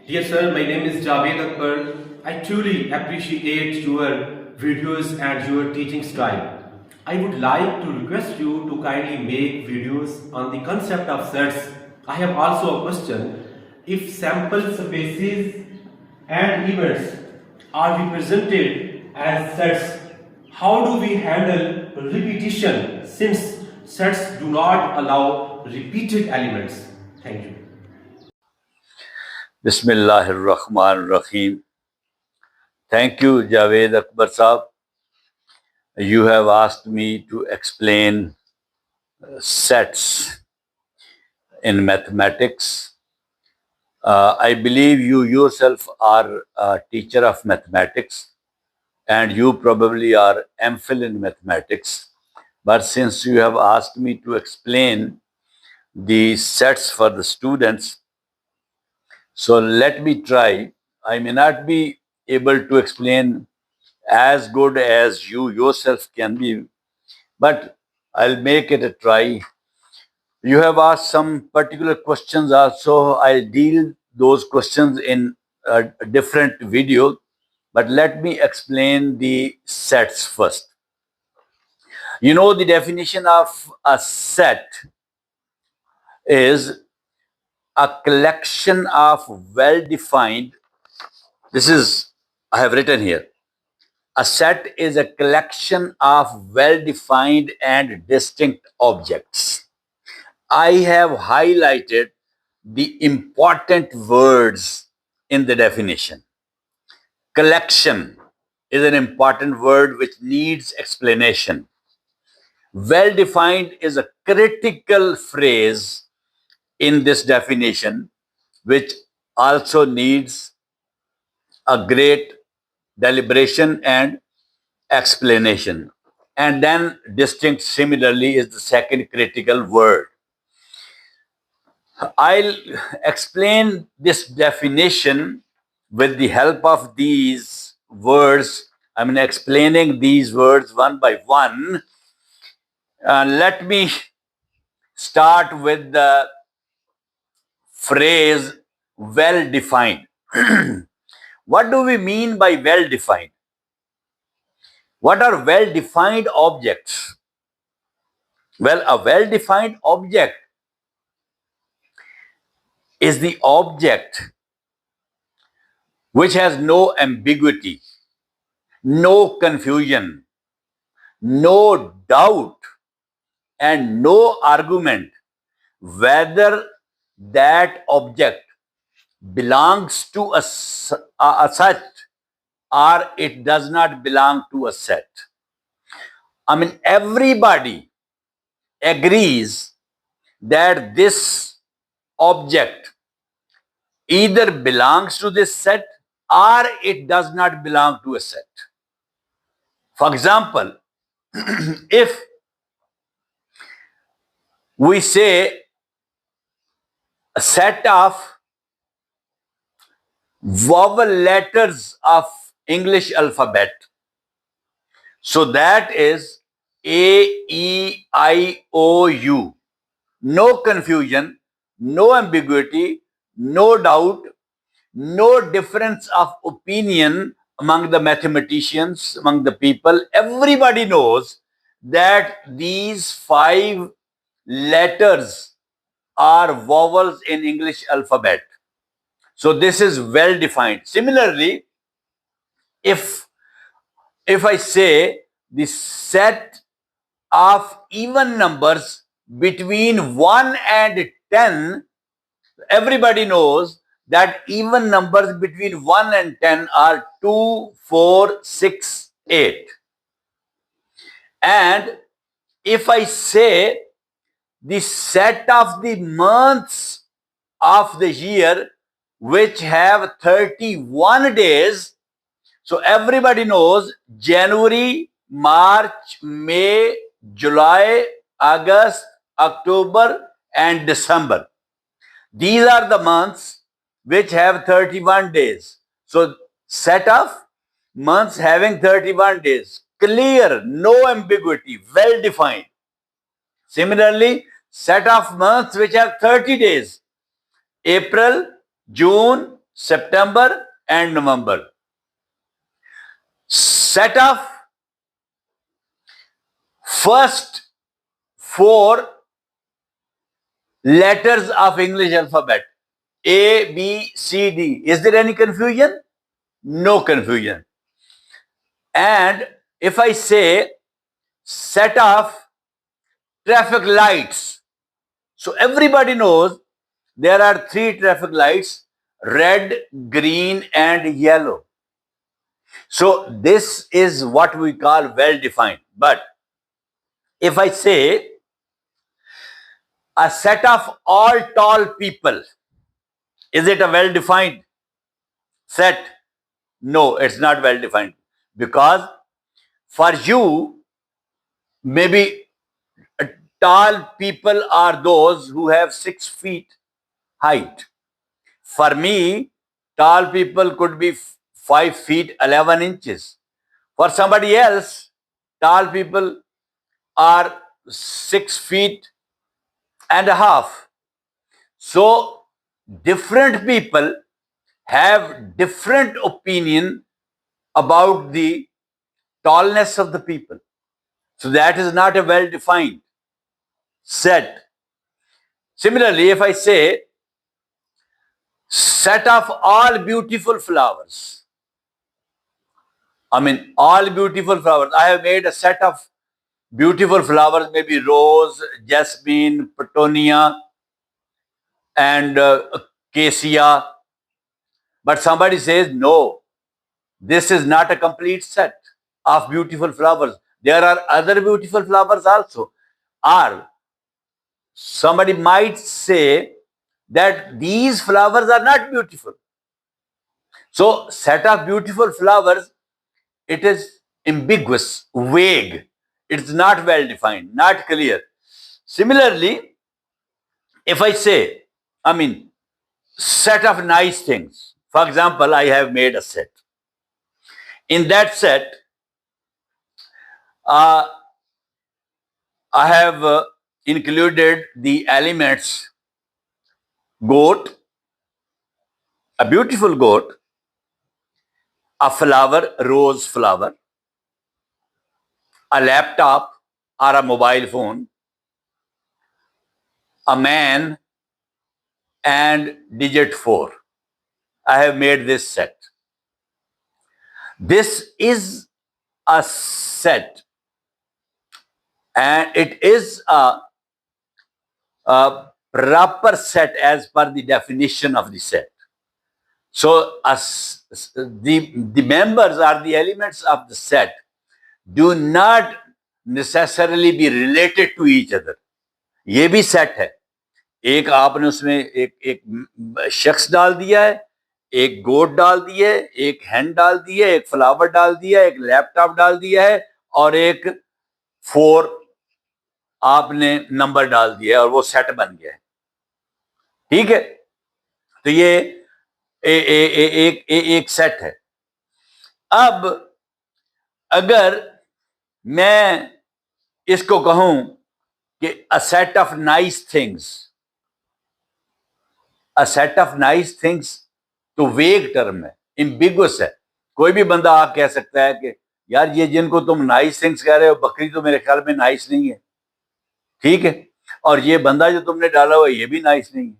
Dear sir, my name is Javed Akbar. I truly appreciate your videos and your teaching style. I would like to request you to kindly make videos on the concept of sets. I have also a question. If sample spaces and events are represented as sets, how do we handle repetition since sets do not allow repeated elements? Thank you. Bismillahir Rahmanir Rahim. Thank you, Javed Akbar Saab. You have asked me to explain sets in mathematics. I believe you yourself are a teacher of mathematics and you probably are MPhil in mathematics. But since you have asked me to explain the sets for the students, so let me try. I may not be able to explain as good as you yourself can be, but I'll make it a try. You have asked some particular questions also. I'll deal those questions in a different video, but let me explain the sets first. You know, the definition of a set is a collection of well-defined, this is, I have written here, a set is a collection of well-defined and distinct objects. I have highlighted the important words in the definition. Collection is an important word which needs explanation. Well-defined is a critical phrase in this definition, which also needs a great deliberation and explanation. And then distinct similarly is the second critical word. I'll explain this definition with the help of these words. I'm explaining these words one by one. Let me start with the phrase well defined. What do we mean by well defined? What are well defined objects? Well, a well defined object is the object which has no ambiguity, no confusion, no doubt, and no argument whether that object belongs to a set or it does not belong to a set. I mean, everybody agrees that this object either belongs to this set or it does not belong to a set. For example, if we say a set of vowel letters of English alphabet, so that is A, E, I, O, U. No confusion, no ambiguity, no doubt, no difference of opinion among the mathematicians, among the people. Everybody knows that these 5 letters are vowels in English alphabet. So this is well defined. Similarly, if I say the set of even numbers between 1 and 10, everybody knows that even numbers between 1 and 10 are 2, 4, 6, 8. And if I say the set of the months of the year which have 31 days, so everybody knows January, March, May, July, August, October, and December. These are the months which have 31 days. So, set of months having 31 days. Clear, no ambiguity, well defined. Similarly, set of months which have 30 days. April, June, September and November. Set of first four letters of English alphabet. A, B, C, D. Is there any confusion? No confusion. And if I say set of traffic lights, so everybody knows there are three traffic lights: red, green, and yellow. So this is what we call well defined. But if I say a set of all tall people, is it a well defined set? No, it's not well defined, because for you, maybe tall people are those who have 6 feet height. For me, tall people could be 5 feet 11 inches. For somebody else, tall people are 6 feet and a half. So different people have different opinion about the tallness of the people. So that is not a well defined set. Similarly, if I say set of all beautiful flowers, all beautiful flowers. I have made a set of beautiful flowers, maybe rose, jasmine, petunia, and cassia. But somebody says, no, this is not a complete set of beautiful flowers. There are other beautiful flowers also. Or somebody might say that these flowers are not beautiful. So, set of beautiful flowers, it is ambiguous, vague. It's not well defined, not clear. Similarly, if I say, set of nice things. For example, I have made a set. In that set, I have included the elements goat, a beautiful goat, a flower, rose flower, a laptop or a mobile phone, a man, and digit 4. I have made this set. This is a set, and it is a proper set as per the definition of the set. So the members or the elements of the set do not necessarily be related to each other. ये भी set है. एक आपने उसमें एक शख्स डाल दिया है, एक गोट डाल दिया है, एक हैंड डाल दिया है, एक फ्लावर डाल दिया है, एक लैपटॉप डाल दिया है, और एक 4 आपने नंबर डाल दिया है, और वो सेट बन गया है. ठीक है, तो ये एक सेट है. अब अगर मैं इसको कहूं कि a set of nice things, a set of nice things, तो वेग टर्म है, एम्बिगुअस है. कोई भी बंदा आप कह सकता है कि यार ये जिनको तुम नाइस थिंग्स कह रहे हो, बकरी तो मेरे ख्याल में नाइस नहीं है. ठीक है, और ये बंदा जो तुमने डाला हुआ ये भी नाइस नहीं है.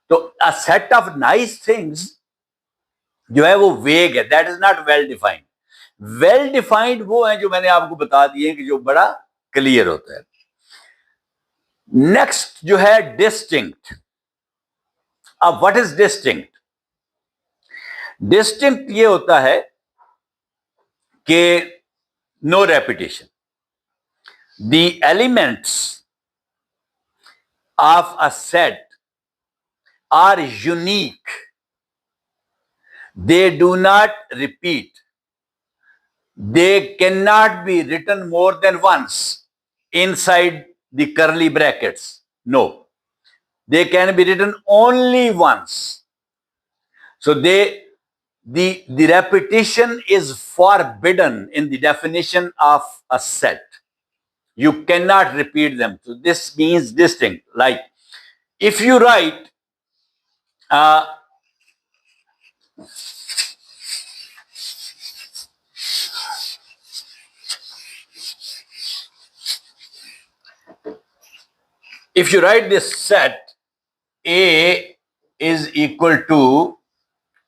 तो a set of nice things जो है वो वेग है, that is not well defined. Well defined वो है जो मैंने आपको बता दिए कि जो बड़ा क्लियर होता है. नेक्स्ट जो है डिस्टिंक्ट. अब व्हाट इज डिस्टिंक्ट? डिस्टिंक्ट ये होता है कि no repetition. The elements of a set are unique. They do not repeat. They cannot be written more than once inside the curly brackets. No. They can be written only once. So the repetition is forbidden in the definition of a set. You cannot repeat them. So this means distinct. Like if you write If you write this set, A is equal to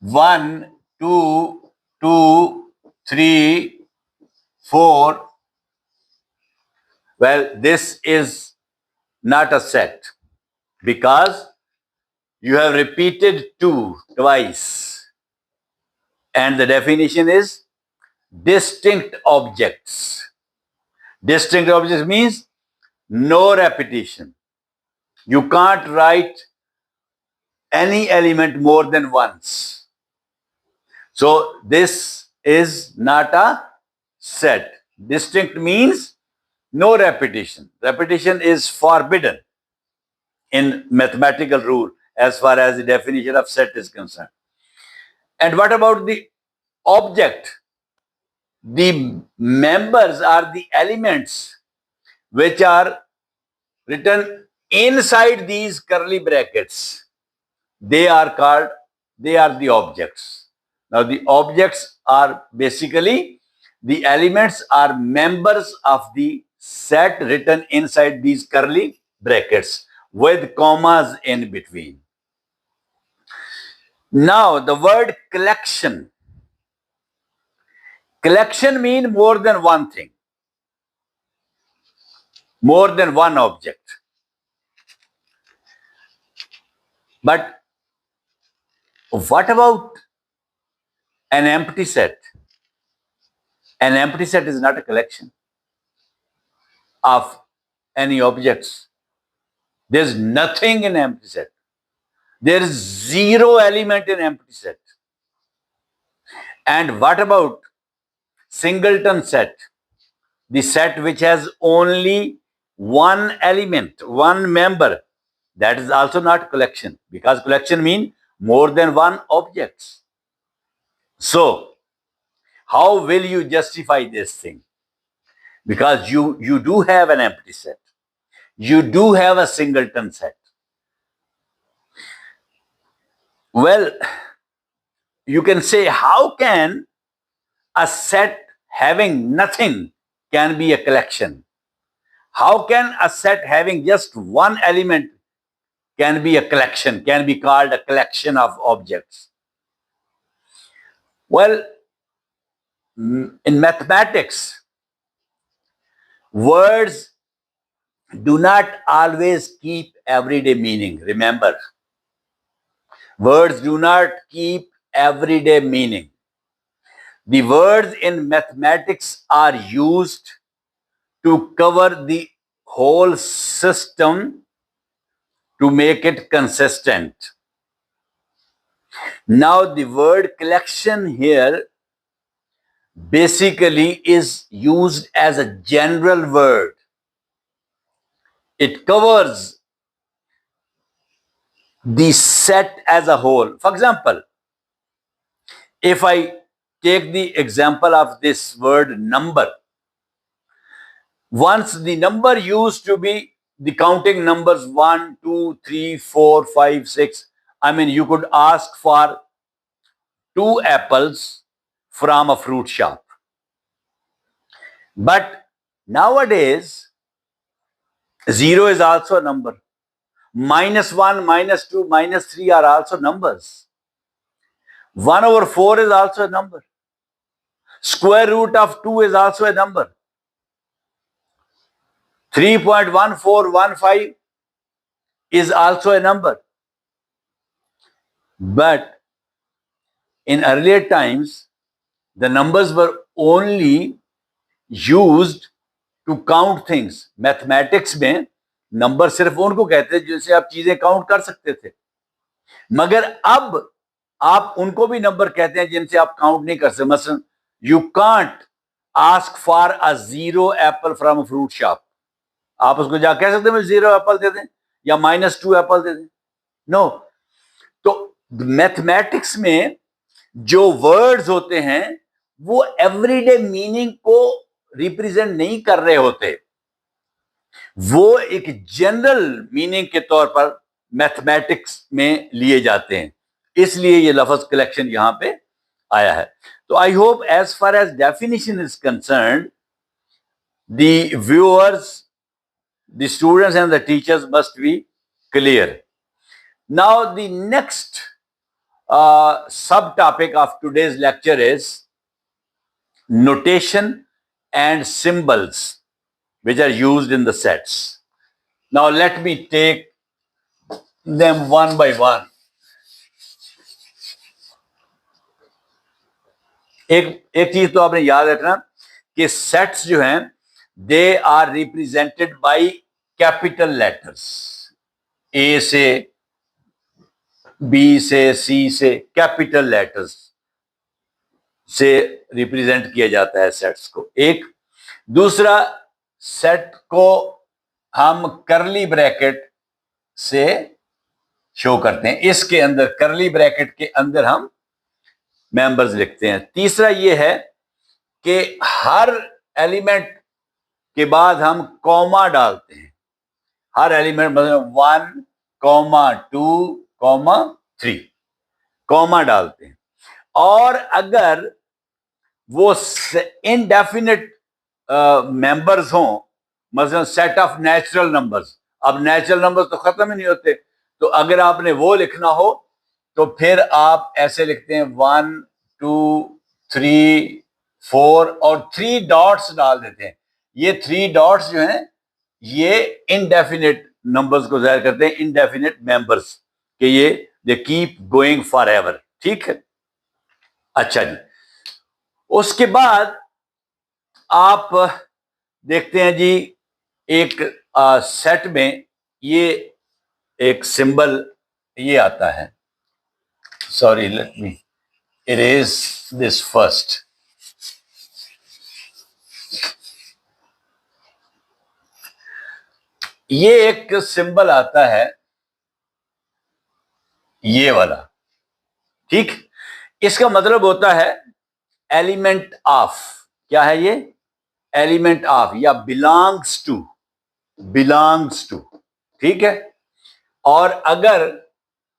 1, 2, 2, 3, 4. Well, this is not a set because you have repeated 2 twice. And the definition is distinct objects. Distinct objects means no repetition. You can't write any element more than once. So this is not a set. Distinct means no repetition. Repetition is forbidden in mathematical rule as far as the definition of set is concerned. And what about the object? The members are the elements which are written inside these curly brackets. They are the objects. Now the objects are basically the elements are members of the set written inside these curly brackets with commas in between. Now the word collection. Collection means more than one thing, more than one object. But what about an empty set? An empty set is not a collection of any objects. There's nothing in empty set. There is zero element in empty set. And what about singleton set? The set which has only one element, one member. That is also not collection because collection means more than one objects. So, how will you justify this thing? Because you do have an empty set. You do have a singleton set. Well, you can say, how can a set having nothing can be a collection? How can a set having just one element can be a collection, can be called a collection of objects? Well, in mathematics, words do not always keep everyday meaning. Remember, words do not keep everyday meaning. The words in mathematics are used to cover the whole system to make it consistent. Now, the word collection here basically is used as a general word. It covers the set as a whole. For example, if I take the example of this word number, once the number used to be the counting numbers 1, 2, 3, 4, 5, 6. I mean, you could ask for 2 apples from a fruit shop. But nowadays, 0 is also a number. -1, -2, -3 are also numbers. 1/4 is also a number. Square root of 2 is also a number. 3.1415 is also a number. But in earlier times, the numbers were only used to count things. Mathematics में number सिर्फ उनको कहते हैं जिनसे आप चीजें count कर सकते थे, मगर अब आप उनको भी नंबर कहते हैं जिनसे आप काउंट नहीं कर सकते. मसलन you can't ask for a 0 Apple from a fruit shop. आप उसको जा कह सकते हैं 0 एप्पल दे दें या -2 एप्पल दे दें. नो. तो मैथमेटिक्स में जो वर्ड्स होते हैं वो एवरीडे मीनिंग को रिप्रेजेंट नहीं कर रहे होते. वो एक जनरल मीनिंग के तौर पर मैथमेटिक्स में लिए जाते हैं. इसलिए ये लफ्ज कलेक्शन यहां पे आया है. तो I hope as far as definition is concerned, the viewers, the students and the teachers must be clear. Now the next subtopic of today's lecture is notation and symbols which are used in the sets. Now let me take them one by one. एक चीज तो आपने याद रखना कि sets जो हैं they are represented by capital letters. A से, बी से, सी से, कैपिटल लेटर्स से रिप्रेजेंट किया जाता है सेट्स को. एक दूसरा, सेट को हम करली ब्रैकेट से शो करते हैं. इसके अंदर करली ब्रैकेट के अंदर हम मेंबर्स लिखते हैं. तीसरा ये है कि हर एलिमेंट के बाद हम कॉमा डालते हैं. हर एलिमेंट मतलब 1, 2, 3 कॉमा डालते हैं. और अगर वो इनडेफिनिट मेंबर्स हों, मतलब सेट ऑफ नेचुरल नंबर्स, अब नेचुरल नंबर्स तो खत्म ही नहीं होते, तो अगर आपने वो लिखना हो तो फिर आप ऐसे लिखते हैं 1, 2, 3, 4 और 3 डॉट्स डाल देते हैं. ये 3 डॉट्स जो हैं ये इनडेफिनिट नंबर्स को जाहिर करते हैं, इनडेफिनिट मेंबर्स के. ये they keep going for ever. ठीक है. अच्छा जी, उसके बाद आप देखते हैं जी एक सेट में ये एक सिंबल ये आता है. Sorry, let me erase this first. ये एक सिंबल आता है ये वाला. ठीक. इसका मतलब होता है एलिमेंट ऑफ. क्या है ये? एलिमेंट ऑफ या बिलोंग्स टू. Belongs to. ठीक है. और अगर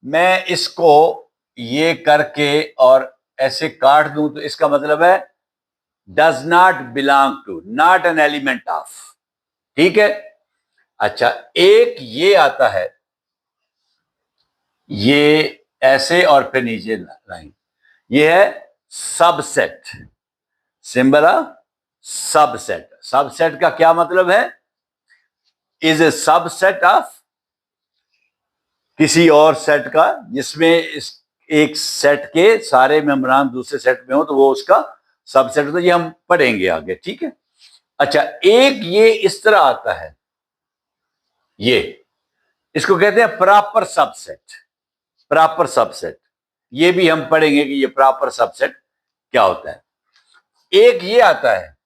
मैं इसको ये करके और ऐसे काट दूं तो इसका मतलब है does not belong to, not an element of. ठीक है. अच्छा, एक ये आता है ये ऐसे और फिर नीचे लाइन. ये है subset. Symbol of subset. Subset का क्या मतलब है? इज ए सबसेट ऑफ किसी और सेट का, जिसमें इस एक सेट के सारे मेंबरान दूसरे सेट में हो तो वो उसका सबसेट होता है. ये हम पढ़ेंगे आगे. ठीक है. अच्छा, एक ये इस तरह आता है, ये इसको कहते हैं प्रॉपर सबसेट. प्रॉपर सबसेट ये भी हम पढ़ेंगे कि ये प्रॉपर सबसेट क्या होता है. एक ये आता है,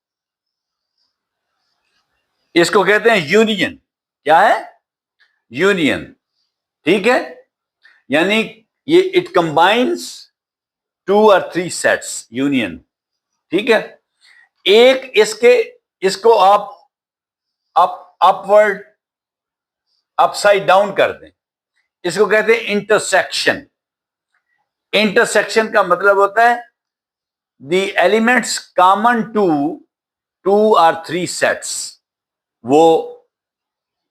इसको कहते हैं यूनियन. क्या है? यूनियन. ठीक है. यानी ये इट कंबाइंस 2 और 3 सेट्स. यूनियन. ठीक है. एक इसको आप अपवर्ड अपसाइड डाउन कर दें, इसको कहते हैं इंटरसेक्शन. इंटरसेक्शन का मतलब होता है द एलिमेंट्स कॉमन टू 2 और 3 सेट्स, वो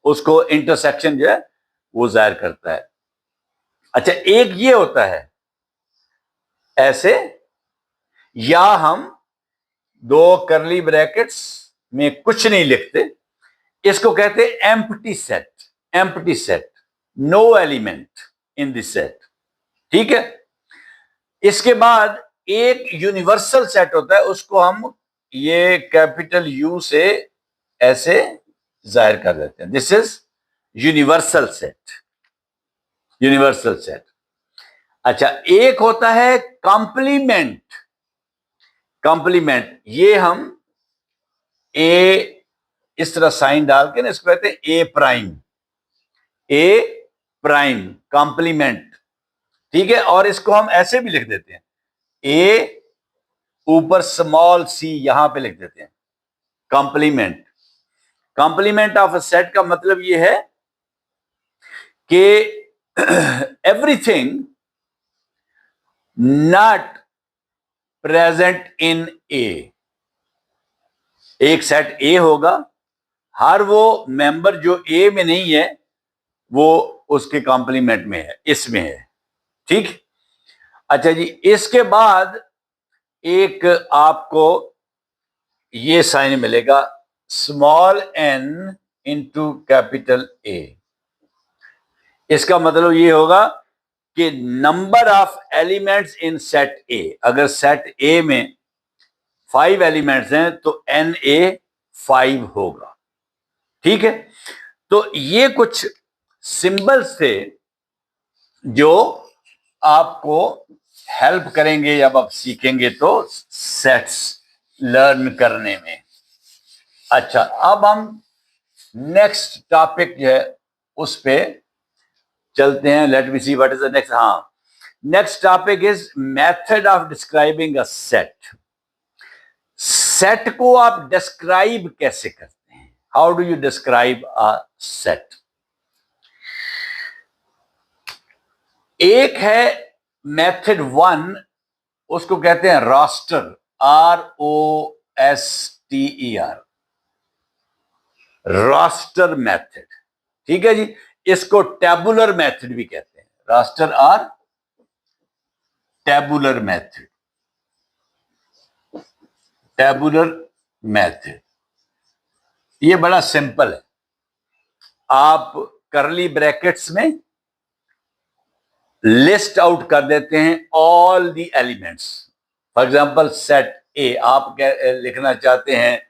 उसको इंटरसेक्शन जो है वो जाहिर करता है. अच्छा, एक ये होता है ऐसे, या हम 2 करली ब्रैकेट्स में कुछ नहीं लिखते, इसको कहते हैं empty set. Empty set, no element in this set. ठीक है. इसके बाद एक यूनिवर्सल सेट होता है, उसको हम ये कैपिटल यू से ऐसे जाहिर कर देते हैं. This is universal set. Universal set. अच्छा, एक होता है कॉम्प्लीमेंट. कॉम्प्लीमेंट ये हम ए इस तरह साइन डाल के ना इसको कहते हैं ए प्राइम. ए प्राइम कॉम्प्लीमेंट. ठीक है. और इसको हम ऐसे भी लिख देते हैं, ए ऊपर स्मॉल सी यहां पे लिख देते हैं. Complement. Complement of a set का मतलब ये है कि everything not present in A. एक सेट ए होगा, हर वो मेंबर जो ए में नहीं है वो उसके कॉम्प्लीमेंट में है, इसमें है। ठीक। अच्छा जी, इसके बाद एक आपको ये साइन मिलेगा, small n into capital A. इसका मतलब ये होगा कि number of elements in set A, अगर सेट ए में 5 एलिमेंट्स हैं तो एन ए 5 होगा। ठीक है। तो ये कुछ सिंबल्स थे जो आपको हेल्प करेंगे जब आप सीखेंगे तो सेट्स लर्न करने में। अच्छा, अब हम नेक्स्ट टॉपिक जो है उस पे चलते हैं। Let me see what is the next. हाँ, next topic is method of describing a set. सेट को आप डिस्क्राइब कैसे करते हैं? How do you describe a set? एक है मेथड 1, उसको कहते हैं रोस्टर, ROSTER, रोस्टर मेथड। ठीक है जी। इसको टेबुलर मेथड भी कहते हैं, रोस्टर और टेबुलर मेथड। टेबुलर मेथड ये बड़ा सिंपल है। आप करली ब्रैकेट्स में लिस्ट आउट कर देते हैं all the elements. For example set ए, आप लिखना चाहते हैं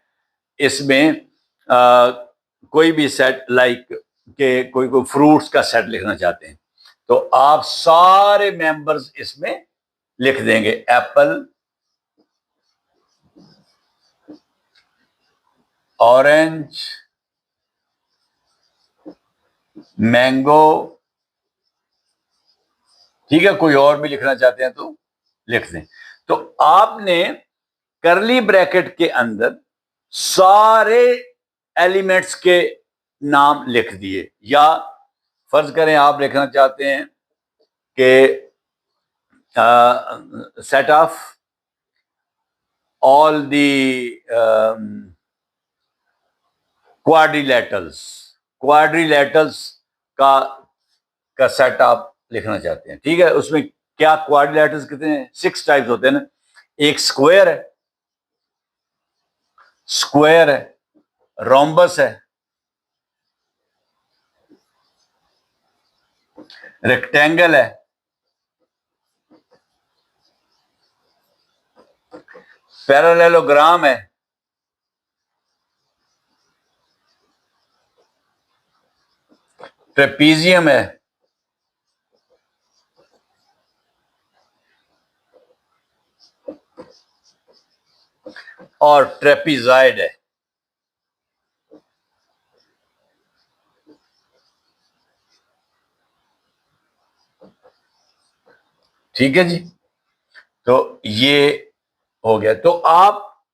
इसमें कोई भी सेट, लाइक के कोई फ्रूट्स का सेट लिखना चाहते हैं, तो आप सारे मेंबर्स इसमें लिख देंगे। Apple, orange, mango. ठीक है, कोई और भी लिखना चाहते हैं तो लिख दें। तो आपने करली ब्रैकेट के अंदर सारे एलिमेंट्स के नाम लिख दिए। या फर्ज करें आप लिखना चाहते हैं कि set of all the quadrilaterals, quadrilaterals का सेट आप लिखना चाहते हैं। ठीक है, उसमें क्या क्वाड्रिलेटरल्स कितने हैं? 6 टाइप्स होते हैं ना। एक स्क्वायर है, स्क्वायर है, रोम्बस है, रेक्टेंगल है, पैरेललोग्राम है, ट्रेपीजियम है, और ट्रेपीजॉइड है। ठीक है जी। तो ये हो गया। तो आप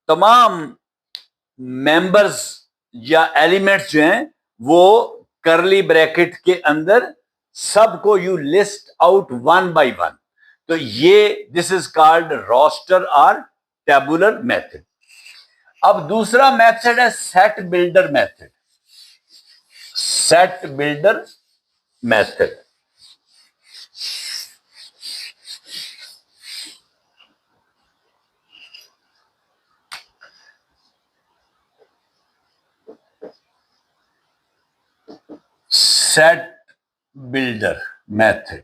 तमाम मेंबर्स या एलिमेंट्स जो हैं वो करली ब्रैकेट के अंदर सबको you list out one by one. तो ये दिस इज कॉल्ड रोस्टर और टेबुलर मेथड। अब दूसरा मेथड है set builder method. Set builder method set builder method.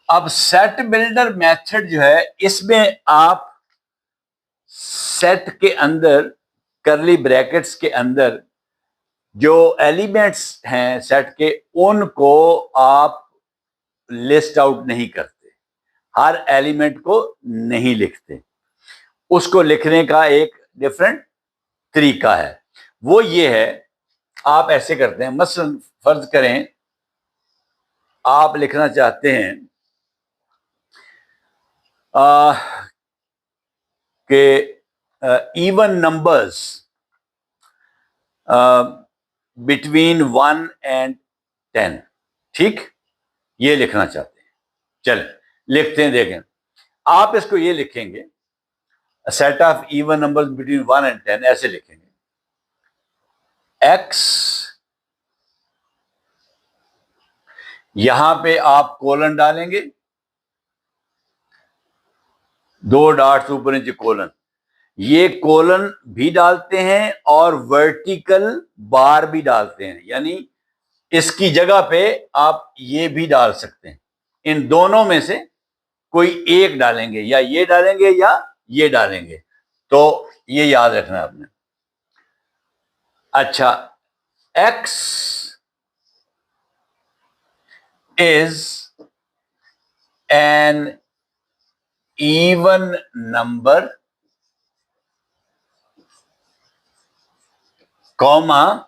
अब सेट बिल्डर मेथड जो है, इसमें आप सेट के अंदर करली ब्रैकेट्स के अंदर जो एलिमेंट्स हैं सेट के, उनको आप लिस्ट आउट नहीं करते, हर एलिमेंट को नहीं लिखते। उसको लिखने का एक डिफरेंट तरीका है। वो ये है, आप ऐसे करते हैं, मसलन फर्ज करें आप लिखना चाहते हैं कि इवन नंबर्स बिटवीन 1 and 10। ठीक। ये लिखना चाहते हैं। चल लिखते हैं, देखें आप इसको ये लिखेंगे set of even numbers between 1 and 10, ऐसे लिखेंगे x, यहां पे आप कोलन डालेंगे, 2 डॉट्स ऊपर नीचे कोलन, ये कोलन भी डालते हैं और वर्टिकल बार भी डालते हैं, यानी इसकी जगह पे आप ये भी डाल सकते हैं। इन दोनों में से कोई एक डालेंगे, या ये डालेंगे या ये डालेंगे, तो ये याद रखना है आपने। अच्छा, x is an even number, comma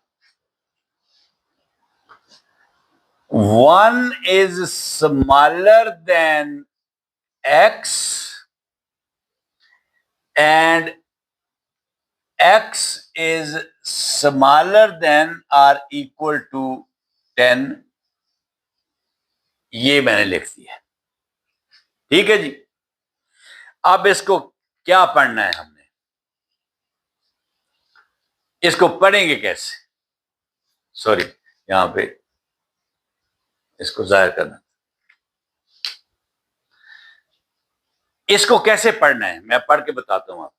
1 is smaller than x and x is smaller than or equal to 10, ये मैंने लिख दिया। ठीक है जी। अब इसको क्या पढ़ना है हमने, इसको पढ़ेंगे कैसे, सॉरी यहां पे इसको जाहिर करना, इसको कैसे पढ़ना है मैं पढ़ के बताता हूं आपको।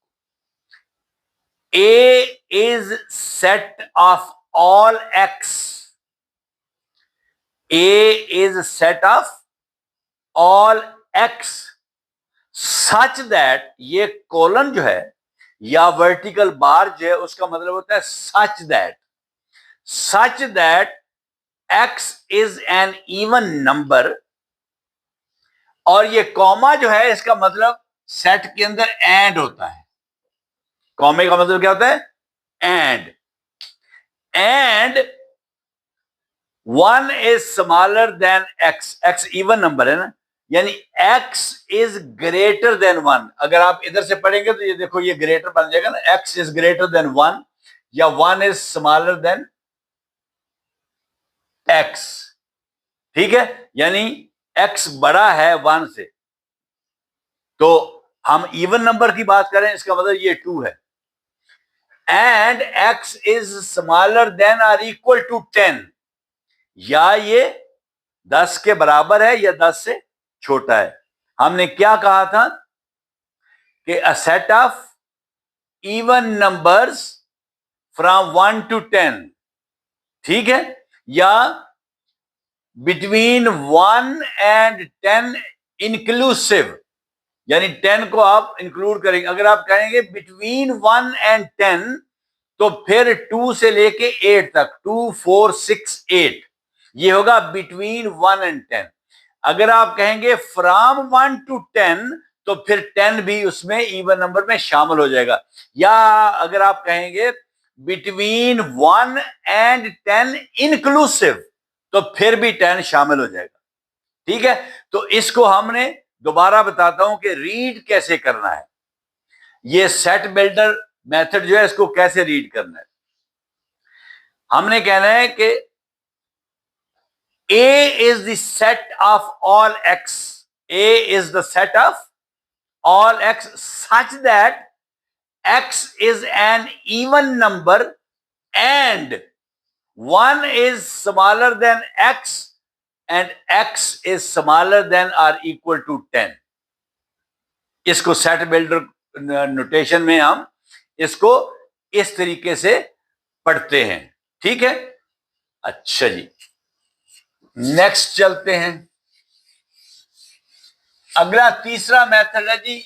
A is set of all x, A is set of all x such that, ये कोलन जो है या वर्टिकल बार जो है उसका मतलब होता है such that x is an even number, और ये कॉमा जो है इसका मतलब सेट के अंदर एंड होता है। कॉमे का मतलब क्या होता है, and 1 is smaller than x, x even number है ना, यानी x is greater than 1। अगर आप इधर से पढ़ेंगे तो ये देखो ये ग्रेटर बन जाएगा ना, x is greater than 1 या 1 is smaller than x। ठीक है, यानी x बड़ा है 1 से, तो हम इवन नंबर की बात करें इसका मतलब ये 2 है। And x is smaller than or equal to 10, या ये 10 के बराबर है या 10 से छोटा है। हमने क्या कहा था कि a set of even numbers from 1 to 10, ठीक है, या between 1 and 10 इंक्लूसिव, यानी 10 को आप इंक्लूड करेंगे। अगर आप कहेंगे बिटवीन 1 and 10 तो फिर 2 से लेके 8 तक, 2 4 6 8, ये होगा बिटवीन 1 and 10। अगर आप कहेंगे फ्रॉम 1 to 10 तो फिर 10 भी उसमें इवन नंबर में शामिल हो जाएगा। या अगर आप कहेंगे बिटवीन 1 and 10 इंक्लूसिव तो फिर भी 10 शामिल हो जाएगा। ठीक है, तो इसको हमने दोबारा बताता हूं कि रीड कैसे करना है। ये सेट बिल्डर मेथड जो है इसको कैसे रीड करना है। हमने कहना है कि A is the set of all x, A is the set of all x such that x is an even number and 1 is smaller than x and x is smaller than or equal to 10। इसको set builder notation में हम इसको इस तरीके से पढ़ते हैं। ठीक है, अच्छा जी, नेक्स्ट चलते हैं। अगला तीसरा मेथड है जी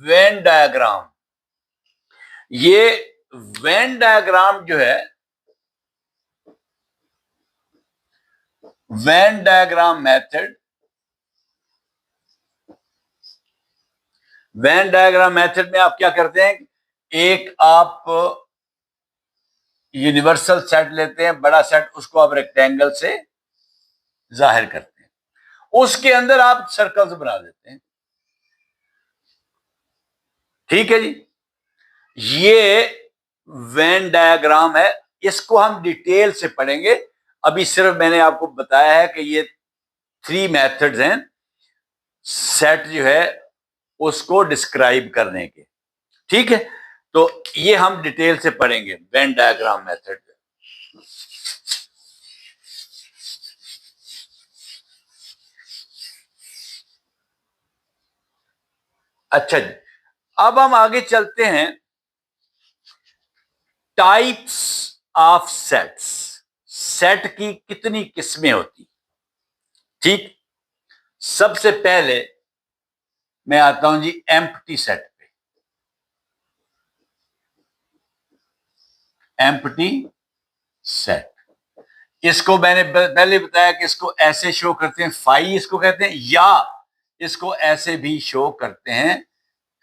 वेन डायग्राम। ये वेन डायग्राम जो है, Venn diagram method, Venn diagram method में आप क्या करते हैं, एक आप यूनिवर्सल सेट लेते हैं, बड़ा सेट, उसको आप रेक्टेंगल से जाहिर करते हैं, उसके अंदर आप सर्कल्स बना देते हैं। ठीक है जी, ये वेन डायग्राम है, इसको हम डिटेल से पढ़ेंगे। अभी सिर्फ मैंने आपको बताया है कि ये 3 मेथड्स हैं सेट जो है उसको डिस्क्राइब करने के, ठीक है। तो ये हम डिटेल से पढ़ेंगे, वेन डायग्राम मेथड। अच्छा जी, अब हम आगे चलते हैं, टाइप्स ऑफ सेट्स। सेट की कितनी किस्में होती, ठीक। सबसे पहले मैं आता हूं जी एम्प्टी सेट पे। एम्प्टी सेट, इसको मैंने पहले बताया कि इसको ऐसे शो करते हैं, फाई इसको कहते हैं, या इसको ऐसे भी शो करते हैं,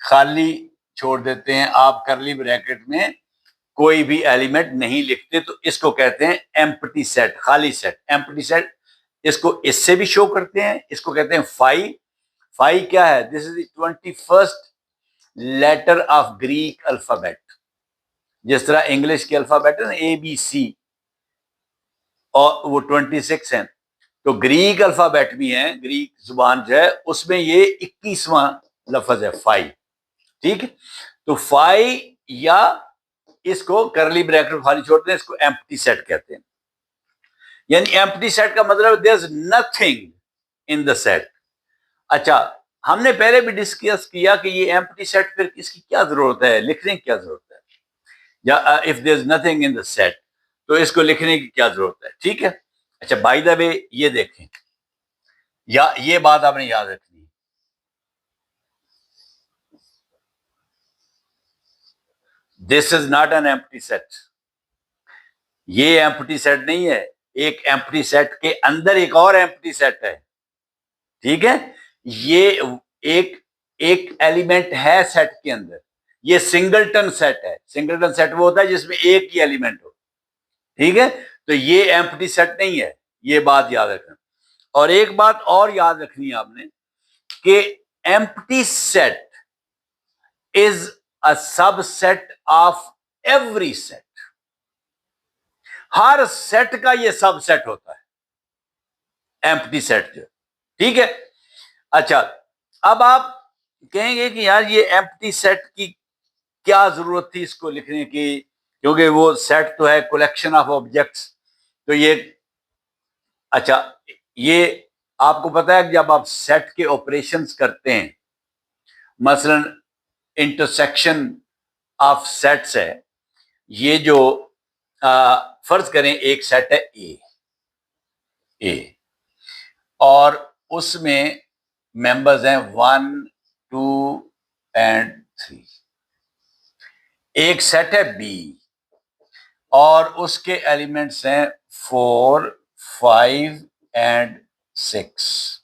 खाली छोड़ देते हैं आप करली ब्रैकेट में, कोई भी एलिमेंट नहीं लिखते, तो इसको कहते हैं एम्प्टी सेट, खाली सेट, एम्प्टी सेट। इसको इससे भी शो करते हैं, इसको कहते हैं फाई। फाई क्या है? This is the 21st letter of Greek alphabet. जिस तरह इंग्लिश के अल्फाबेट है ना, ABC, और वो 26 हैं, तो ग्रीक अल्फाबेट भी है, ग्रीक जुबान जो है उसमें ये 21वां लफ्ज है फाई, ठीक है। तो फाई या इसको करली ब्रैकेट खाली छोड़ते हैं, इसको एम्प्टी सेट कहते हैं। यानी एम्प्टी सेट का मतलब there is nothing in the set. अच्छा, हमने पहले भी डिस्कस किया कि ये एम्प्टी सेट फिर इसकी क्या जरूरत है, लिखने की क्या जरूरत है, या if there is nothing in the set तो इसको लिखने की क्या जरूरत है, ठीक है। अच्छा, बाय द वे ये देखें, या ये बात आपने याद रखनी है, this is not an empty set. ये एम्प्टी सेट नहीं है, एक एम्प्टी सेट के अंदर एक और एम्प्टी सेट है, ठीक है। ये एक एक एलिमेंट है सेट के अंदर, ये सिंगलटन सेट है। सिंगलटन सेट वो होता है जिसमें एक ही एलिमेंट हो, ठीक है। तो ये एम्प्टी सेट नहीं है, ये बात याद रखना। और एक बात और याद रखनी है आपने कि empty set is a subset of every set. Her set का ये सबसेट होता है एम्प्टी सेट जो, ठीक है। अच्छा, अब आप कहेंगे कि यार ये एम्प्टी सेट की क्या जरूरत थी इसको लिखने की, क्योंकि वो सेट तो है कलेक्शन ऑफ ऑब्जेक्ट्स। तो ये, अच्छा, ये आपको पता है कि जब आप सेट के ऑपरेशंस करते हैं, मसलन इंटरसेक्शन ऑफ सेट्स है, ये जो फर्ज करें एक सेट है ए और उसमें मेंबर्स हैं 1 2 एंड 3। एक सेट है बी और उसके एलिमेंट्स हैं 4 5 एंड 6।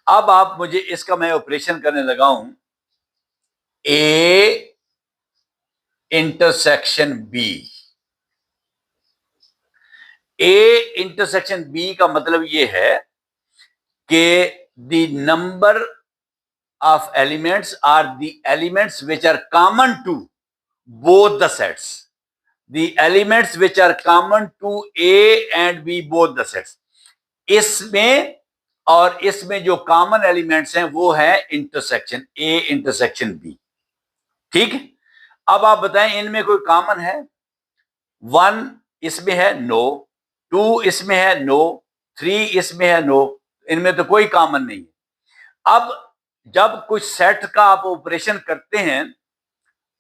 अब आप मुझे इसका मैं ऑपरेशन करने लगा हूं, A intersection B. A intersection B का मतलब ये है कि the number of elements are the elements which are common to both the sets. The elements which are common to A and B both the sets. इसमें और इसमें जो common elements हैं वो है इंटरसेक्शन ए इंटरसेक्शन बी, ठीक है। अब आप बताएं इनमें कोई कॉमन है? 1 इसमें है, नो। 2 इसमें है, नो। 3 इसमें है, नो। इनमें तो कोई कॉमन नहीं है। अब जब कुछ सेट का आप ऑपरेशन करते हैं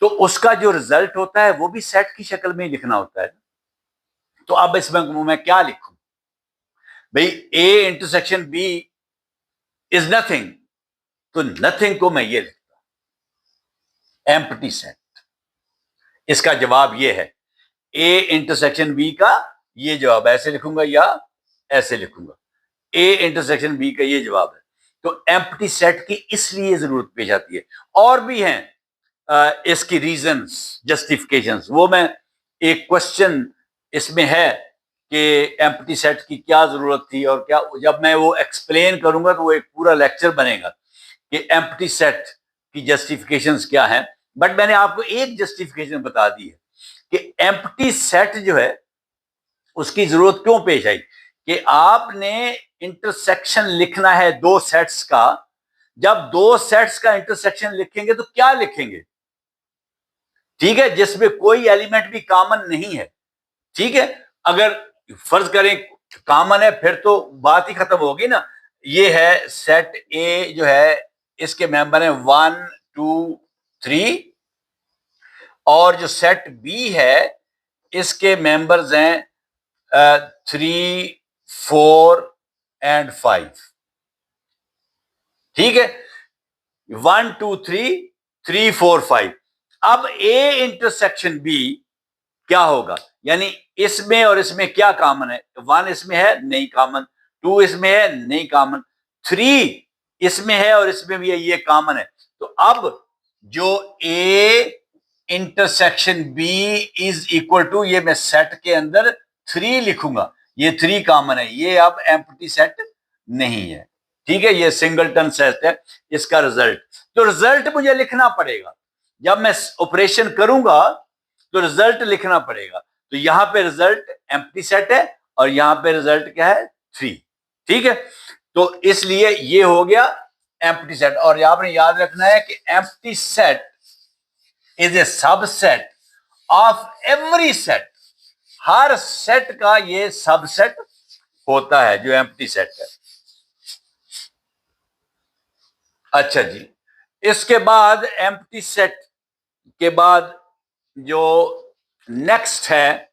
तो उसका जो रिजल्ट होता है वो भी सेट की शक्ल में ही लिखना होता है। तो अब इसमें मैं क्या लिखूं भाई? A intersection B is nothing, तो नथिंग को मैं ये लिखता एम्प्टी सेट। इसका जवाब ये है, ए इंटरसेक्शन बी का ये जवाब ऐसे लिखूंगा या ऐसे लिखूंगा, ए इंटरसेक्शन बी का ये जवाब है। तो एम्प्टी सेट की इसलिए जरूरत पेश आती है। और भी हैं इसकी रीजंस, जस्टिफिकेशंस, वो मैं एक क्वेश्चन इसमें है कि एम्प्टी सेट की क्या जरूरत थी और क्या, जब मैं वो एक्सप्लेन करूंगा तो वो एक पूरा लेक्चर बनेगा कि एम्प्टी सेट की जस्टिफिकेशंस क्या हैं। बट मैंने आपको एक जस्टिफिकेशन बता दी है कि एम्प्टी सेट जो है उसकी जरूरत क्यों पेश आई, कि आपने इंटरसेक्शन लिखना है दो सेट्स का, जब दो सेट्स का इंटरसेक्शन लिखेंगे तो क्या लिखेंगे? ठीक है, जिसमें कोई एलिमेंट भी कॉमन नहीं है। ठीक है, अगर फर्ज करें कॉमन है फिर तो बात ही खत्म होगी ना। ये है सेट ए जो है, इसके मेंबर हैं 1 2 3, और जो सेट बी है इसके मेंबर्स हैं 3 4 एंड 5। ठीक है, 1 2 3 3 4 5। अब ए इंटरसेक्शन बी क्या होगा? यानी इसमें और इसमें क्या कॉमन है? 1 इसमें है, नहीं कॉमन। 2 इसमें है, नहीं कॉमन। 3 इसमें है और इसमें भी है, ये कॉमन है। तो अब जो A intersection B is equal to, ये मैं सेट के अंदर 3 लिखूंगा, ये 3 कॉमन है, ये अब एम्प्टी सेट नहीं है। ठीक है, ये सिंगलटन सेट है। इसका रिजल्ट, तो रिजल्ट मुझे लिखना पड़ेगा। जब मैं ऑपरेशन करूंगा तो रिजल्ट लिखना पड़ेगा। तो यहां पे रिजल्ट एम्प्टी सेट है और यहां पे रिजल्ट क्या है? 3। ठीक है, तो इसलिए ये हो गया एम्प्टी सेट। और आपने याद रखना है कि empty set is a subset of every set. Her set का ये सबसेट होता है जो एम्प्टी सेट है। अच्छा जी, इसके बाद एम्प्टी सेट के बाद जो नेक्स्ट है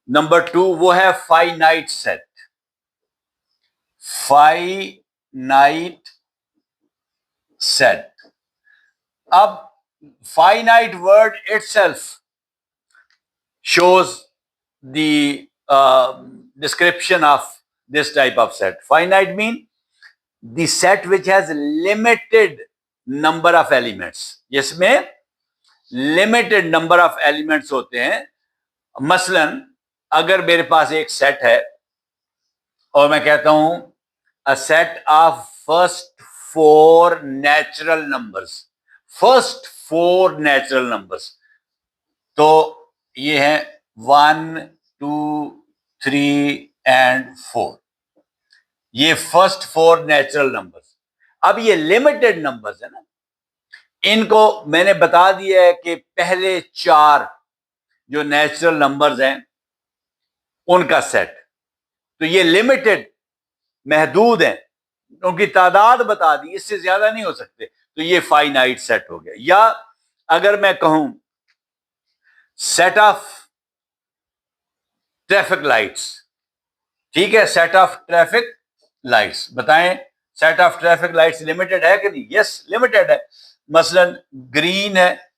नंबर 2, वो है फाइनाइट सेट। Finite set. अब finite word itself shows the description of this type of set. Finite mean the set which has limited number of elements, जिसमें limited number of elements होते हैं। मसलन अगर मेरे पास एक सेट है और मैं कहता हूं a set of first 4 natural numbers, first 4 natural numbers, तो ये है 1 2 3 एंड 4, ये फर्स्ट 4 नेचुरल नंबर्स। अब ये लिमिटेड नंबर्स है ना, इनको मैंने बता दिया है कि पहले 4 जो नेचुरल नंबर्स हैं उनका सेट, तो ये लिमिटेड, महदूद हैं, उनकी तादाद बता दी, इससे ज्यादा नहीं हो सकते, तो ये फाइनाइट सेट हो गया। या अगर मैं कहूं सेट ऑफ ट्रैफिक लाइट्स, ठीक है, सेट ऑफ ट्रैफिक लाइट्स, बताएं set of traffic lights limited है कि नहीं? यस, लिमिटेड है। मसलन ग्रीन है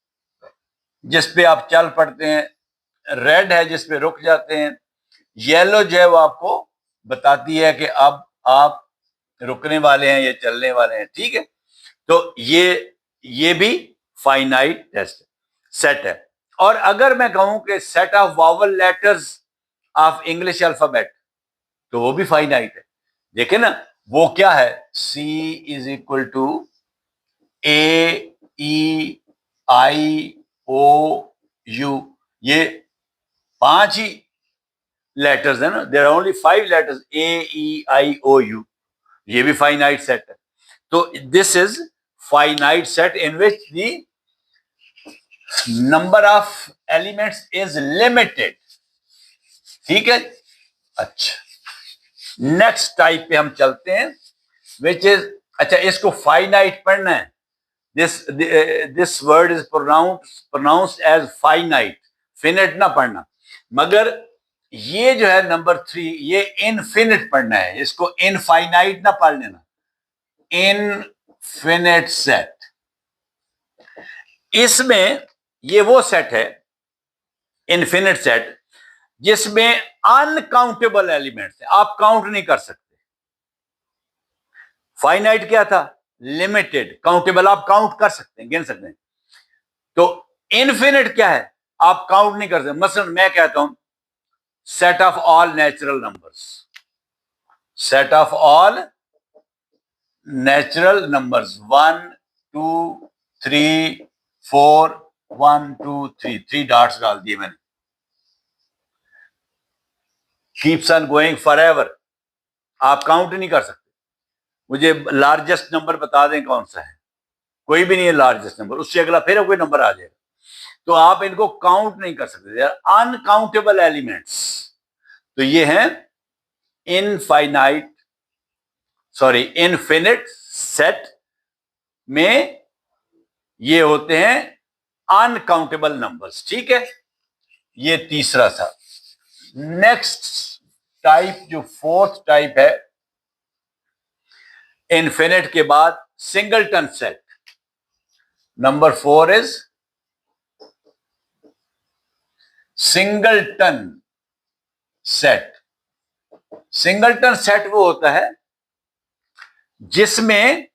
जिस पे आप चल पड़ते हैं, रेड है जिस पे रुक जाते हैं, येलो जो है वो आपको बताती है कि अब आप रुकने वाले हैं या चलने वाले हैं। ठीक है, तो ये भी फाइनाइट टेस्ट सेट है। और अगर मैं कहूं कि set of vowel letters of English alphabet, तो वो भी फाइनाइट है। देखे ना, वो क्या है? C is equal to A E I O U, ये 5 ही लेटर्स है ना, there are only 5 letters, A E I O U, ये भी फाइनाइट सेट है। तो this is finite set in which the number of elements is limited. ठीक है, अच्छा, नेक्स्ट टाइप पे हम चलते हैं, विच इज, अच्छा इसको फाइनाइट पढ़ना है। This word is pronounced as finite, finite ना पढ़ना। मगर ये जो है नंबर 3, ये इनफिनिट पढ़ना है, इसको इनफाइनाइट ना पढ़ लेना। इनफिनिट सेट, इसमें ये वो सेट है इनफिनिट सेट जिसमें अनकाउंटेबल एलिमेंट्स है, आप काउंट नहीं कर सकते। फाइनाइट क्या था? लिमिटेड। काउंटेबल आप काउंट कर सकते हैं, गिन सकते हैं। तो इनफिनिट क्या है? आप काउंट नहीं कर सकते। मसलन मैं कहता हूं set of all natural numbers, set of all natural numbers 1 2 3 4 1 2 3, 3 dots डाल दिए मैंने, keeps on going forever। आप काउंट नहीं कर सकते। मुझे लार्जेस्ट नंबर बता दें कौन सा है, कोई भी नहीं है लार्जेस्ट नंबर, उससे अगला फिर कोई नंबर आ जाएगा, तो आप इनको काउंट नहीं कर सकते, अनकाउंटेबल एलिमेंट्स। तो ये हैं इनफिनिट सेट में ये होते हैं अनकाउंटेबल नंबर्स, ठीक है। ये तीसरा था। नेक्स्ट टाइप, जो फोर्थ टाइप है, इनफिनिट के बाद singleton set. Number 4 is singleton set. Singleton set वो होता है जिसमें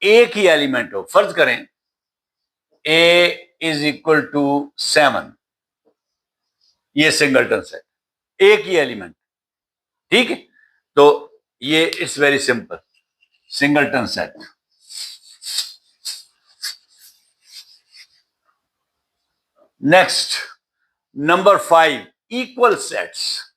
एक ही एलिमेंट हो। फर्ज करें a इज इक्वल टू 7, ये सिंगलटन सेट, एक ही एलिमेंट, ठीक है। तो ये it's very simple, singleton set. Next, number 5, equal sets.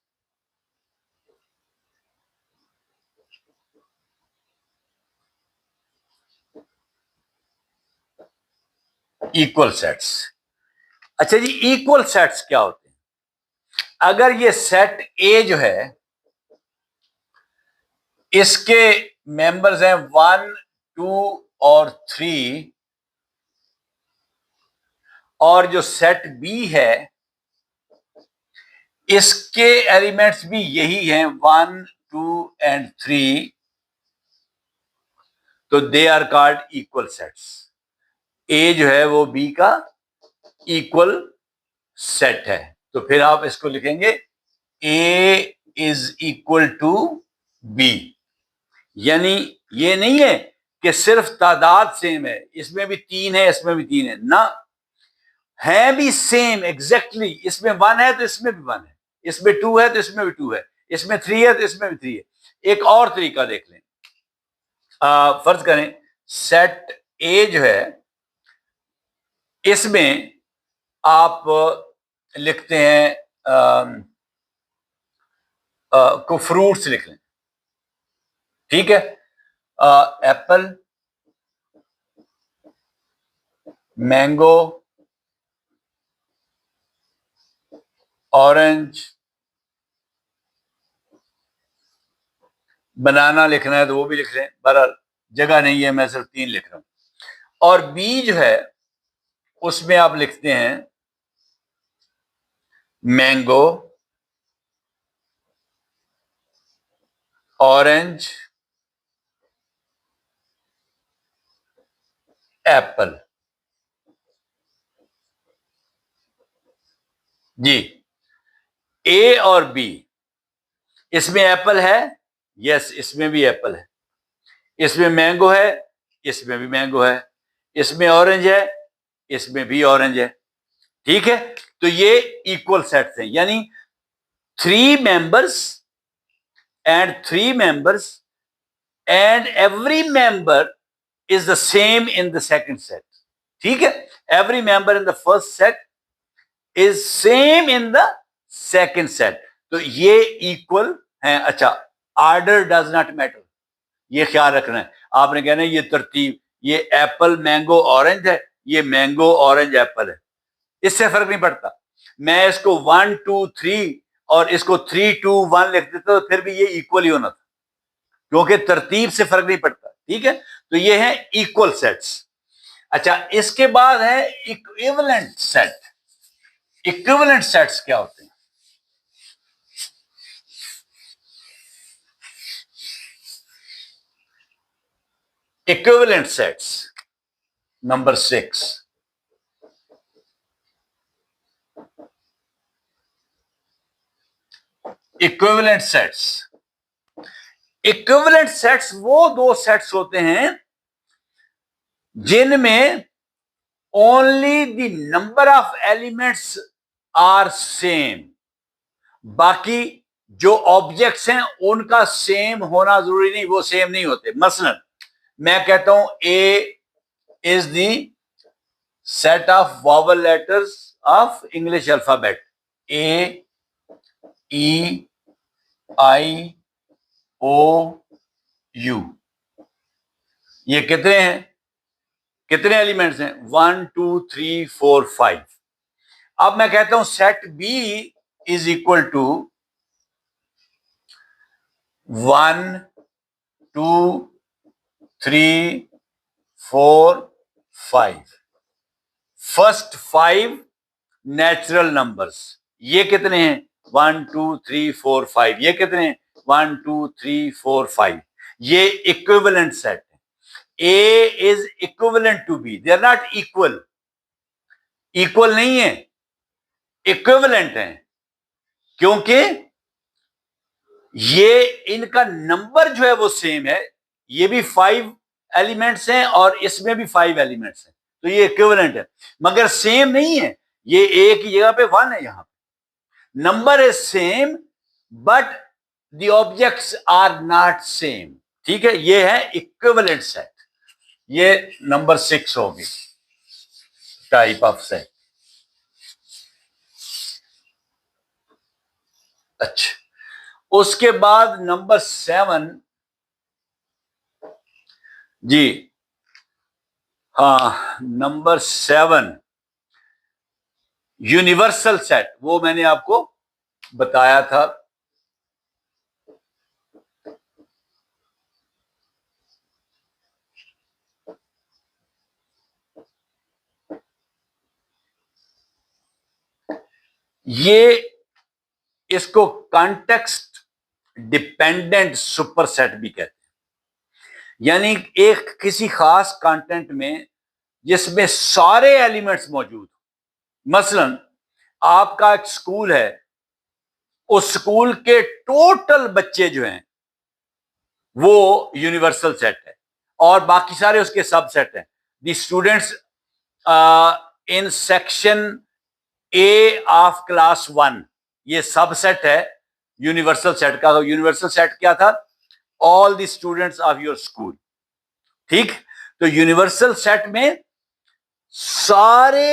Equal sets, अच्छा जी, इक्वल सेट्स क्या होते हैं? अगर ये सेट ए जो है, इसके मेंबर्स हैं 1, 2 और 3, और जो सेट बी है इसके एलिमेंट्स भी यही हैं 1, 2 एंड 3, तो they are called equal sets. A जो है वो बी का इक्वल सेट है, तो फिर आप इसको लिखेंगे ए इज इक्वल टू बी। यानी ये नहीं है कि सिर्फ तादाद सेम है, इसमें भी 3 है, इसमें भी 3 है, ना, है भी सेम एग्जैक्टली। इसमें 1 है तो इसमें भी 1 है, इसमें 2 है तो इसमें भी 2 है, इसमें 3 है तो इसमें भी 3 है। एक और तरीका देख लें, फर्ज करें सेट ए जो है, इसमें आप लिखते हैं को फ्रूट्स लिख लें, ठीक है। एप्पल, मैंगो, ऑरेंज, बनाना लिखना है तो वो भी लिख लें, बहरहाल जगह नहीं है, मैं सिर्फ 3 लिख रहा हूं। और बी जो है उसमें आप लिखते हैं मैंगो, ऑरेंज, एप्पल, जी। ए और बी, इसमें एप्पल है, यस, इसमें भी एप्पल है, इसमें मैंगो है, इसमें भी मैंगो है, इसमें ऑरेंज है, इसमें भी ऑरेंज है, ठीक है। तो ये इक्वल सेट्स हैं, यानी 3 members and 3 members and every member is the same in the second set, ठीक है। Every member in the first set is same in the second set, तो ये इक्वल हैं। अच्छा, ऑर्डर डज नॉट मैटर, ये ख्याल रखना है आपने। कहना है ये तरतीब, ये एप्पल मैंगो ऑरेंज है, ये मैंगो ऑरेंज एप्पल है, इससे फर्क नहीं पड़ता। मैं इसको 1, 2, 3 और इसको 3, 2, 1 लिख देता तो फिर भी ये इक्वल ही होना था, क्योंकि तरतीब से फर्क नहीं पड़ता, ठीक है। तो ये है इक्वल सेट्स। अच्छा, इसके बाद है इक्विवेलेंट सेट। इक्विवेलेंट सेट्स क्या होते हैं? Equivalent sets, number 6, equivalent sets. Equivalent sets वो 2 सेट्स होते हैं जिनमें only the number of elements are same, बाकी जो ऑब्जेक्ट्स हैं उनका सेम होना जरूरी नहीं, वो सेम नहीं होते। मसलन मैं कहता हूं A is the set of vowel letters of English alphabet, A, E, I, O U, ये कितने हैं, कितने एलिमेंट्स हैं, 1 2 3 4 5। अब मैं कहता हूं set B is equal to 1 2 3 4 5, first 5 natural numbers. ये कितने हैं, 1 2 3 4 5। ये कितने हैं, 1 2 3 4 5। ये इक्विवेलेंट सेट है। A is equivalent to B, they are not equal, equal नहीं है, इक्विवेलेंट है, क्योंकि ये इनका नंबर जो है वो सेम है। ये भी 5 एलिमेंट्स हैं और इसमें भी 5 एलिमेंट्स हैं, तो ये इक्विवेलेंट है, मगर सेम नहीं है। ये एक ही जगह पे 1 है, यहां number is same but the objects are not same. ठीक है, ये है इक्विवेलेंट सेट। ये नंबर 6 होगी टाइप ऑफ सेट। अच्छा, उसके बाद नंबर 7 जी, हाँ नंबर 7 यूनिवर्सल सेट, वो मैंने आपको बताया था। ये इसको कॉन्टेक्स्ट डिपेंडेंट सुपरसेट भी कहते हैं, यानी एक किसी खास कंटेंट में जिसमें सारे एलिमेंट्स मौजूद, मसलन आपका एक स्कूल है, उस स्कूल के टोटल बच्चे जो हैं वो यूनिवर्सल सेट है और बाकी सारे उसके सबसेट हैं। The students in section A of class 1, ये सबसेट है यूनिवर्सल सेट का। यूनिवर्सल सेट क्या था, all the students of your school. ठीक, तो यूनिवर्सल सेट में सारे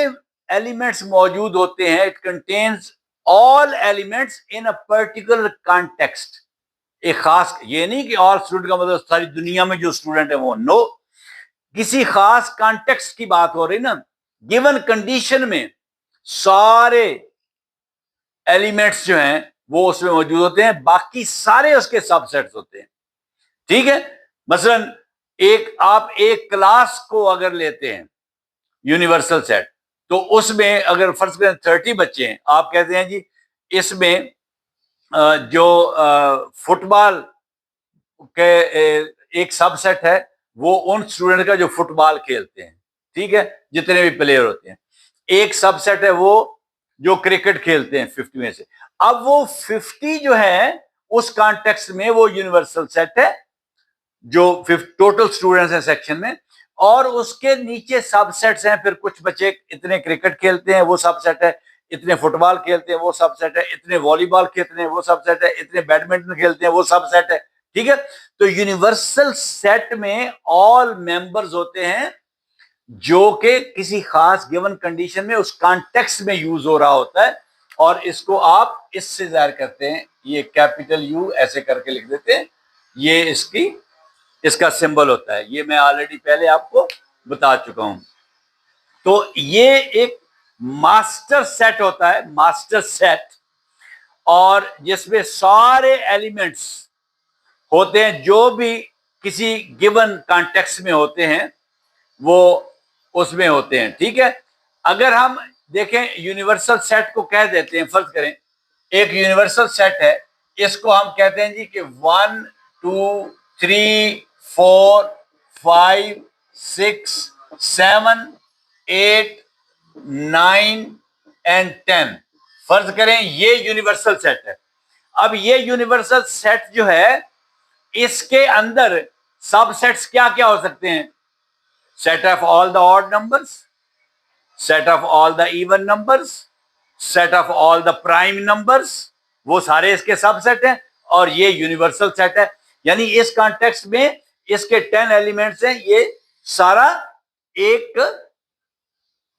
एलिमेंट्स मौजूद होते हैं। It contains all elements in a particular context. एक खास, ये नहीं कि ऑल स्टूडेंट का मतलब सारी दुनिया में जो स्टूडेंट है वो, नो, किसी खास कॉन्टेक्स्ट की बात हो रही ना, गिवन कंडीशन में सारे एलिमेंट्स जो हैं वो उसमें मौजूद होते हैं, बाकी सारे उसके सबसेट्स होते हैं। ठीक है, मसलन आप एक क्लास को अगर लेते हैं यूनिवर्सल सेट, तो उसमें अगर फर्ज करें 30 बच्चे हैं, आप कहते हैं जी इसमें जो फुटबॉल के एक सबसेट है वो उन स्टूडेंट का जो फुटबॉल खेलते हैं, ठीक है, जितने भी प्लेयर होते हैं। एक सबसेट है वो जो क्रिकेट खेलते हैं 50 में से। अब वो 50 जो है उस कॉन्टेक्स्ट में वो यूनिवर्सल सेट है जो टोटल स्टूडेंट्स हैं सेक्शन में, और उसके नीचे सबसेट्स हैं। फिर कुछ बच्चे इतने क्रिकेट खेलते हैं वो सबसेट है, इतने फुटबॉल खेलते हैं वो सबसेट है, इतने वॉलीबॉल खेलते हैं वो सबसेट है, इतने बैडमिंटन खेलते हैं वो सबसेट है। ठीक है, तो यूनिवर्सल सेट में ऑल मेंबर्स होते हैं जो कि किसी खास गिवन कंडीशन में उस कॉन्टेक्स्ट में यूज हो रहा होता है, और इसको आप इससे जाहिर करते हैं, ये कैपिटल यू ऐसे करके लिख देते हैं, ये इसका सिंबल होता है। ये मैं ऑलरेडी पहले आपको बता चुका हूं। तो ये एक मास्टर सेट होता है, मास्टर सेट, और जिसमें सारे एलिमेंट्स होते हैं जो भी किसी गिवन कॉन्टेक्स्ट में होते हैं वो उसमें होते हैं। ठीक है, अगर हम देखें यूनिवर्सल सेट को कह देते हैं, फर्ज करें एक यूनिवर्सल सेट है, इसको हम कहते हैं जी कि 1 2 3 4 5 6 7 8 9 एंड 10। फर्ज करें ये यूनिवर्सल सेट है। अब ये यूनिवर्सल सेट जो है इसके अंदर सबसेट्स क्या क्या हो सकते हैं, set of all the odd numbers, set of all the even numbers, set of all the prime numbers, वो सारे इसके सबसेट हैं और ये यूनिवर्सल सेट है। यानी इस कॉन्टेक्स्ट में इसके 10 एलिमेंट्स हैं, ये सारा एक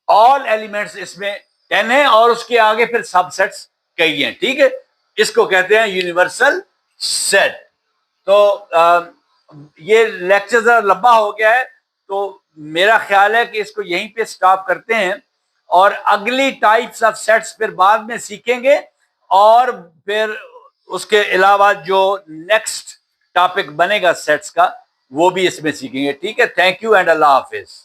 ऑल एलिमेंट्स इसमें 10 है और उसके आगे फिर सबसेट्स कई हैं। ठीक है, इसको कहते हैं यूनिवर्सल सेट। तो ये लेक्चर जरा लंबा हो गया है, तो मेरा ख्याल है कि इसको यहीं पे स्टॉप करते हैं और अगली टाइप्स ऑफ सेट्स फिर बाद में सीखेंगे और फिर उसके अलावा जो नेक्स्ट टॉपिक बनेगा सेट्स का वो भी इसमें सीखेंगे। ठीक है, thank you and Allah Hafiz.